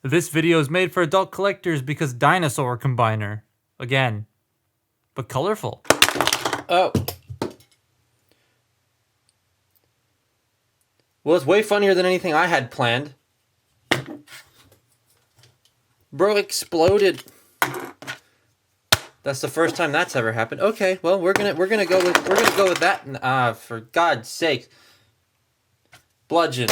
This video is made for adult collectors because dinosaur combiner. Again. But colorful. Oh. Well, it's way funnier than anything I had planned. Bro exploded. That's the first time that's ever happened. Okay, well we're gonna go with that. For God's sake. Bludgeon.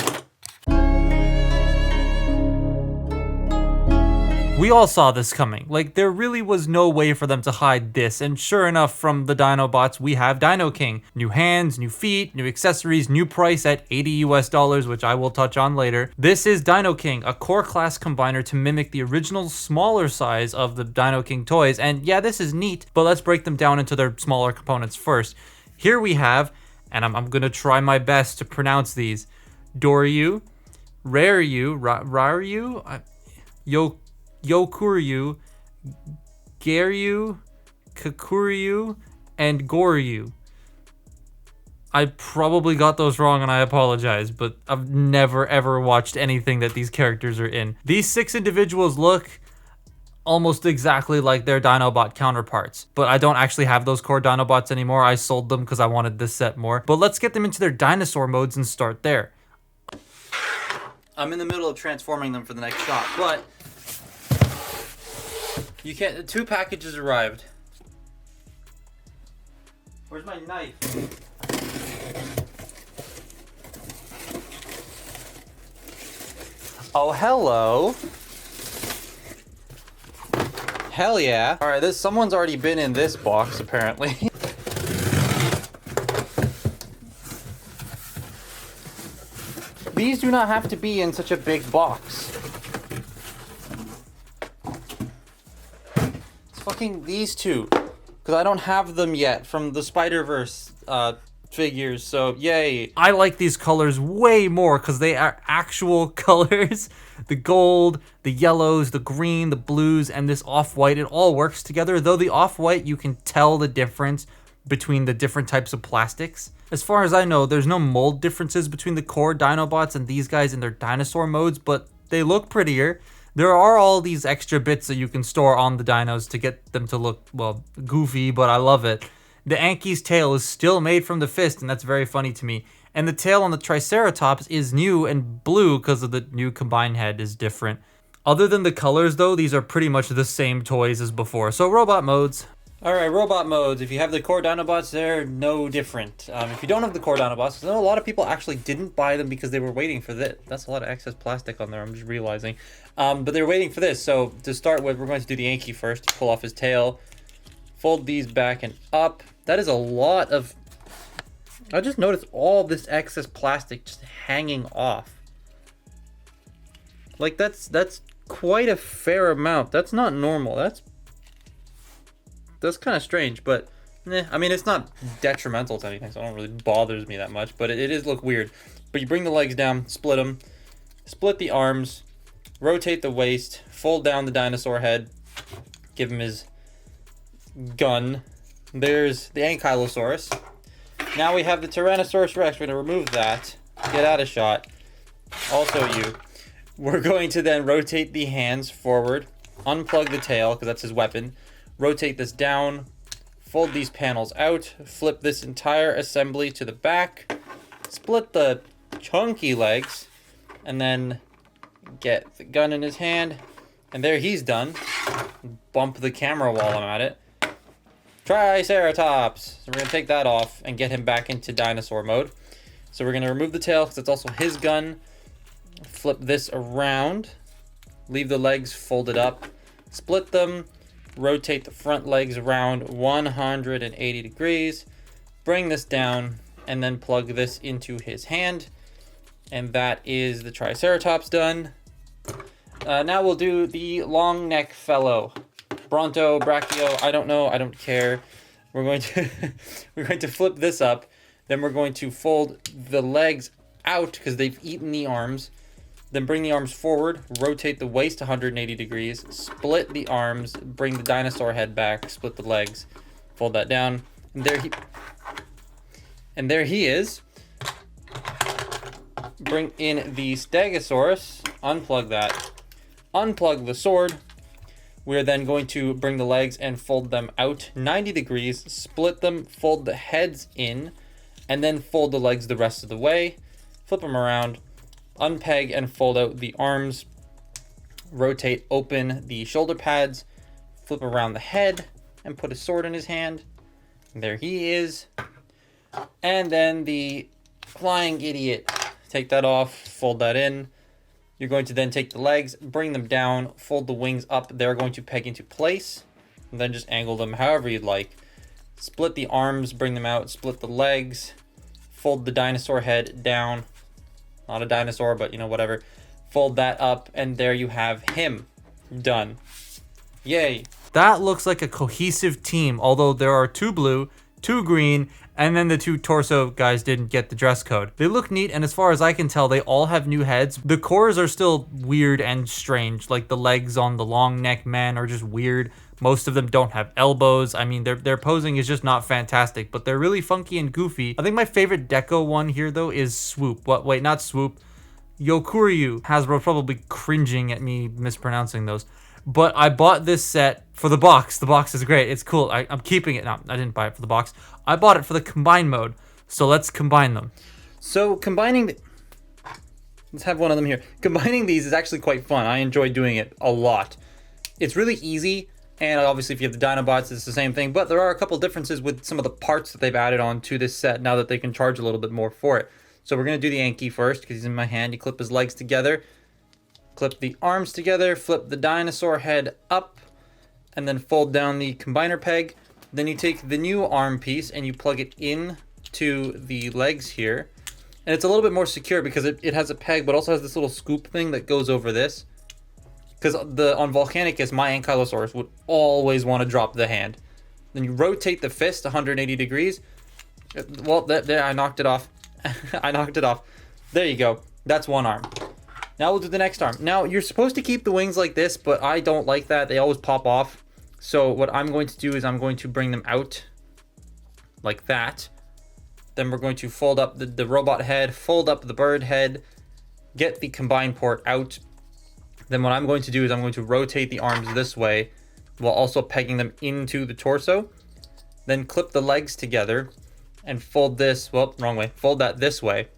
We all saw this coming. Like, there really was no way for them to hide this, and sure enough, from the Dinobots, we have Dinoking. New hands, new feet, new accessories, new price at $80 US, which I will touch on later. This is Dinoking, a core class combiner to mimic the original smaller size of the Dinoking toys, and yeah, this is neat, but let's break them down into their smaller components first. Here we have, and I'm gonna try my best to pronounce these, Doryu, Raryu, Yokuryu, Garyu, Kakuryu, and Goryu. I probably got those wrong and I apologize, but I've never ever watched anything that these characters are in. These 6 individuals look almost exactly like their Dinobot counterparts, but I don't actually have those core Dinobots anymore. I sold them because I wanted this set more. But let's get them into their dinosaur modes and start there. I'm in the middle of transforming them for the next shot, but you can't. 2 packages arrived. Where's my knife? Oh, hello. Hell yeah. All right, someone's already been in this box, apparently. These do not have to be in such a big box. It's fucking these 2. Because I don't have them yet from the Spider-Verse figures, so yay. I like these colors way more because they are actual colors. The gold, the yellows, the green, the blues, and this off-white, it all works together. Though the off-white, you can tell the difference between the different types of plastics. As far as I know, there's no mold differences between the core Dinobots and these guys in their dinosaur modes, but they look prettier. There are all these extra bits that you can store on the dinos to get them to look, well, goofy, but I love it. The Anki's tail is still made from the fist, and that's very funny to me. And the tail on the Triceratops is new and blue because of the new combined head is different. Other than the colors, though, these are pretty much the same toys as before. So robot modes. Alright, robot modes. If you have the core Dinobots, they're no different. If you don't have the core Dinobots, I know a lot of people actually didn't buy them because they were waiting for this. That's a lot of excess plastic on there, I'm just realizing. But they're waiting for this. So to start with, we're going to do the Anki first. Pull off his tail. Fold these back and up. That is a lot of... I just noticed all this excess plastic just hanging off. Like, that's quite a fair amount. That's not normal. That's kind of strange, but I mean, it's not detrimental to anything, so it don't really bothers me that much, but it is look weird. But you bring the legs down, split them, split the arms, rotate the waist, fold down the dinosaur head, give him his gun. There's the Ankylosaurus. Now we have the Tyrannosaurus Rex. We're going to remove that, get out of shot. Also you. We're going to then rotate the hands forward, unplug the tail, because that's his weapon. Rotate this down, fold these panels out, flip this entire assembly to the back, split the chunky legs, and then get the gun in his hand, and there he's done. Bump the camera while I'm at it. Triceratops! So we're going to take that off and get him back into dinosaur mode. So we're going to remove the tail because it's also his gun. Flip this around, leave the legs folded up, split them, rotate the front legs around 180 degrees, bring this down, and then plug this into his hand. And that is the Triceratops done. Now we'll do the long neck fellow. Bronto, Brachio, I don't know, I don't care. We're going to flip this up. Then we're going to fold the legs out because they've eaten the arms. Then bring the arms forward, rotate the waist 180 degrees, split the arms, bring the dinosaur head back, split the legs, fold that down, and there he is. Bring in the Stegosaurus, unplug that, unplug the sword. We're then going to bring the legs and fold them out 90 degrees, split them, fold the heads in, and then fold the legs the rest of the way. Flip them around, unpeg and fold out the arms, rotate open the shoulder pads, flip around the head, and put a sword in his hand. There he is. And then the flying idiot. Take that off, fold that in. You're going to then take the legs, bring them down, fold the wings up. They're going to peg into place, and then just angle them however you'd like. Split the arms, bring them out, split the legs, fold the dinosaur head down. Not a dinosaur, but you know, whatever. Fold that up, and there you have him. Done. Yay. That looks like a cohesive team, although there are 2 blue, 2 green, and then the 2 torso guys didn't get the dress code. They look neat, and as far as I can tell, they all have new heads. The cores are still weird and strange, like the legs on the long neck men are just weird. Most of them don't have elbows. I mean, their posing is just not fantastic, but they're really funky and goofy. I think my favorite Deco one here, though, is Swoop. Wait, not Swoop. Yokuryu. Hasbro's probably cringing at me mispronouncing those. But I bought this set for the box. The box is great. It's cool. I'm keeping it. No, I didn't buy it for the box. I bought it for the combine mode. So let's combine them. So combining... Let's have one of them here. Combining these is actually quite fun. I enjoy doing it a lot. It's really easy. And obviously if you have the Dinobots, it's the same thing. But there are a couple differences with some of the parts that they've added on to this set now that they can charge a little bit more for it. So we're going to do the Anki first because he's in my hand. You clip his legs together. Clip the arms together, flip the dinosaur head up, and then fold down the combiner peg. Then you take the new arm piece and you plug it in to the legs here. And it's a little bit more secure because it has a peg, but also has this little scoop thing that goes over this. Because on Volcanicus, my Ankylosaurus would always want to drop the hand. Then you rotate the fist 180 degrees. Well, there, I knocked it off. I knocked it off. There you go. That's one arm. Now we'll do the next arm. Now, you're supposed to keep the wings like this, but I don't like that. They always pop off. So what I'm going to do is I'm going to bring them out like that. Then we're going to fold up the robot head, fold up the bird head, get the combine port out. Then what I'm going to do is I'm going to rotate the arms this way while also pegging them into the torso. Then clip the legs together and fold this, well, wrong way, fold that this way.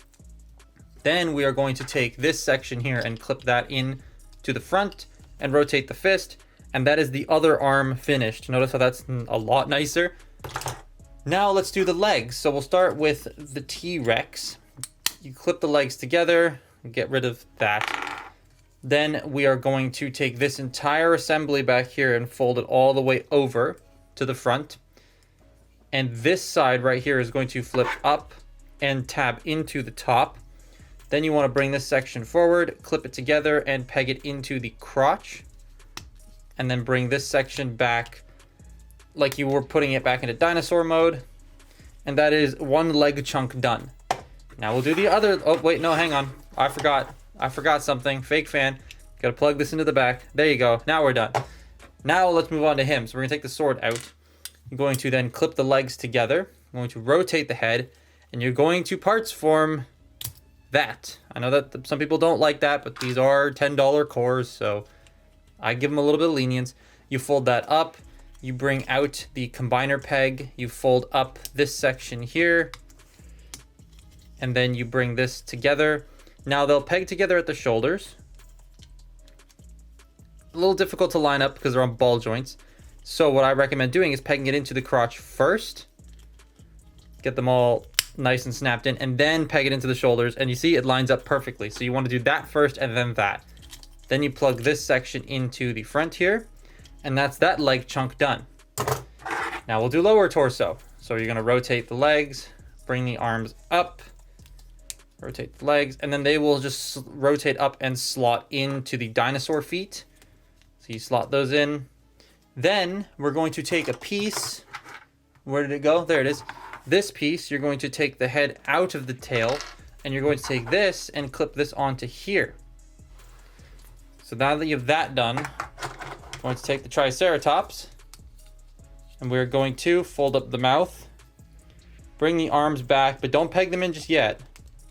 Then we are going to take this section here and clip that in to the front and rotate the fist. And that is the other arm finished. Notice how that's a lot nicer. Now let's do the legs. So we'll start with the T-Rex. You clip the legs together, get rid of that. Then we are going to take this entire assembly back here and fold it all the way over to the front. And this side right here is going to flip up and tab into the top. Then you want to bring this section forward, clip it together, and peg it into the crotch. And then bring this section back like you were putting it back into dinosaur mode. And that is one leg chunk done. Now we'll do the other... Oh, wait, no, hang on. I forgot something. Fake fan. Got to plug this into the back. There you go. Now we're done. Now let's move on to him. So we're going to take the sword out. You're going to then clip the legs together. You're going to rotate the head. And you're going to parts form... that. I know that some people don't like that, but these are $10 cores, so I give them a little bit of lenience. You fold that up, you bring out the combiner peg, you fold up this section here, and then you bring this together. Now they'll peg together at the shoulders. A little difficult to line up because they're on ball joints. So what I recommend doing is pegging it into the crotch first. Get them all nice and snapped in, and then peg it into the shoulders, and you see it lines up perfectly. So you want to do that first and then that. Then you plug this section into the front here, and that's that leg chunk done. Now we'll do lower torso. So you're going to rotate the legs, bring the arms up, rotate the legs, and then they will just rotate up and slot into the dinosaur feet. So you slot those in. Then we're going to take a piece. Where did it go? There it is. This piece, you're going to take the head out of the tail, and you're going to take this and clip this onto here. So now that you have that done, I'm going to take the Triceratops, and we're going to fold up the mouth, bring the arms back, but don't peg them in just yet.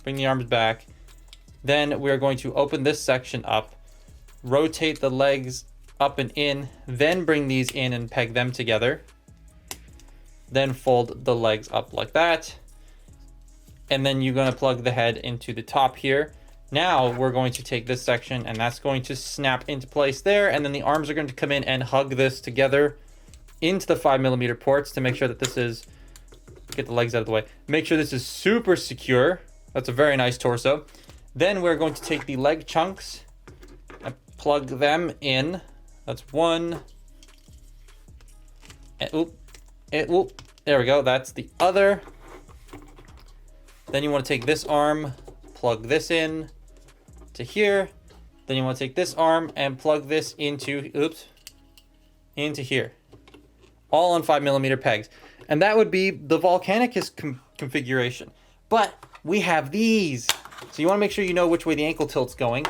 Bring the arms back. Then we're going to open this section up, rotate the legs up and in, then bring these in and peg them together. Then fold the legs up like that. And then you're going to plug the head into the top here. Now we're going to take this section and that's going to snap into place there. And then the arms are going to come in and hug this together into the 5mm ports to make sure that this is, get the legs out of the way, make sure this is super secure. That's a very nice torso. Then we're going to take the leg chunks and plug them in. That's one. And, there we go. That's the other. Then you want to take this arm, plug this in to here. Then you want to take this arm and plug this into, into here. All on 5mm pegs. And that would be the Volcanicus configuration. But we have these. So you want to make sure you know which way the ankle tilt's going.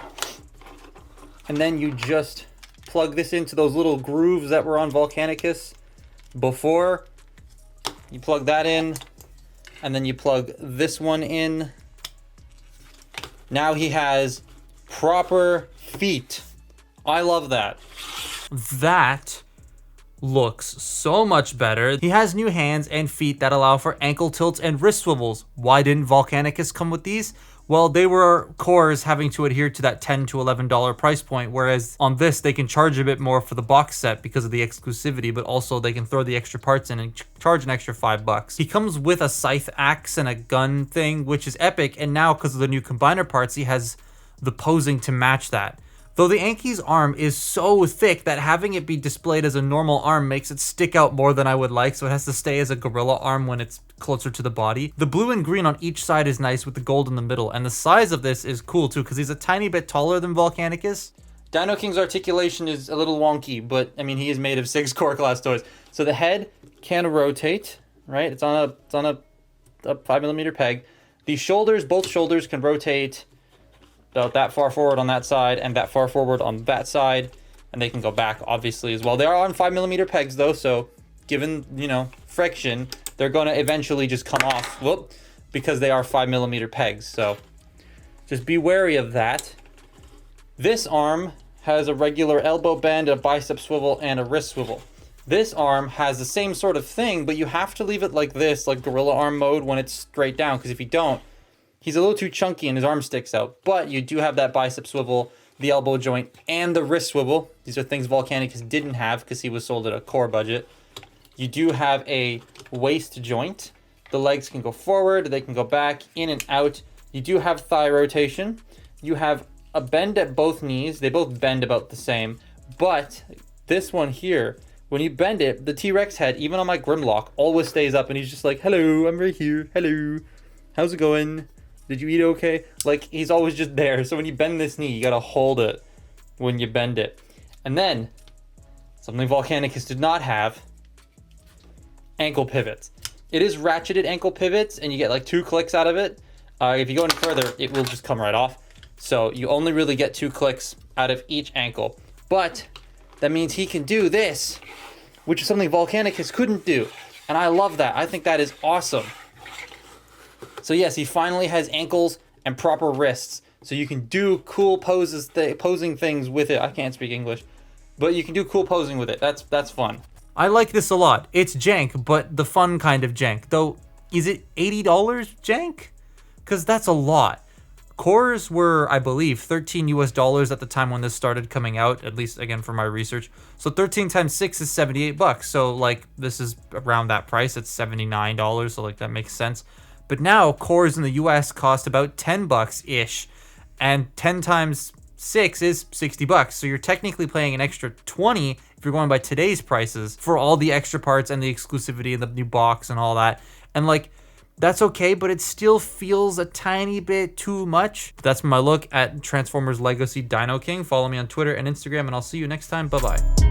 And then you just plug this into those little grooves that were on Volcanicus before. You plug that in. And then you plug this one in. Now he has proper feet. I love that. That looks so much better. He has new hands and feet that allow for ankle tilts and wrist swivels. Why didn't Volcanicus come with these? Well, they were cores having to adhere to that $10 to $11 price point, whereas on this, they can charge a bit more for the box set because of the exclusivity, but also they can throw the extra parts in and charge an extra $5. He comes with a scythe axe and a gun thing, which is epic, and now because of the new combiner parts, he has the posing to match that. Though the Anki's arm is so thick that having it be displayed as a normal arm makes it stick out more than I would like, so it has to stay as a gorilla arm when it's closer to the body. The blue and green on each side is nice with the gold in the middle, and the size of this is cool too because he's a tiny bit taller than Volcanicus. Dinoking's articulation is a little wonky, but I mean he is made of 6 core class toys. So the head can rotate, right? It's on a 5mm peg. The shoulders, both shoulders can rotate about that far forward on that side and that far forward on that side, and they can go back obviously as well. They are on 5mm pegs though, so given, you know, friction, they're going to eventually just come off, because they are 5mm pegs. So just be wary of that. This arm has a regular elbow bend, a bicep swivel, and a wrist swivel. This arm has the same sort of thing, but you have to leave it like this, like gorilla arm mode, when it's straight down, because if you don't, he's a little too chunky and his arm sticks out. But you do have that bicep swivel, the elbow joint, and the wrist swivel. These are things Volcanicus didn't have because he was sold at a core budget. You do have a waist joint. The legs can go forward, they can go back, in and out. You do have thigh rotation. You have a bend at both knees. They both bend about the same. But this one here, when you bend it, the T-Rex head, even on my Grimlock, always stays up and he's just like, hello, I'm right here. Hello. How's it going? Did you eat okay? Like, he's always just there. So when you bend this knee, you gotta hold it when you bend it. And then, something Volcanicus did not have, ankle pivots. It is ratcheted ankle pivots, and you get like 2 clicks out of it. If you go any further, it will just come right off. So you only really get 2 clicks out of each ankle. But that means he can do this, which is something Volcanicus couldn't do. And I love that. I think that is awesome. So yes, he finally has ankles and proper wrists. So you can do cool poses, posing things with it. I can't speak English, but you can do cool posing with it. That's fun. I like this a lot. It's jank, but the fun kind of jank. Though, is it $80 jank? Because that's a lot. Cores were, I believe, $13 US at the time when this started coming out, at least again for my research. So 13 times 6 is $78. So like this is around that price. It's $79. So like that makes sense. But now cores in the US cost about $10-ish, and 10 times 6 is $60. So you're technically paying an extra 20 if you're going by today's prices for all the extra parts and the exclusivity and the new box and all that. And like, that's okay, but it still feels a tiny bit too much. That's my look at Transformers Legacy Dinoking. Follow me on Twitter and Instagram, and I'll see you next time. Bye-bye.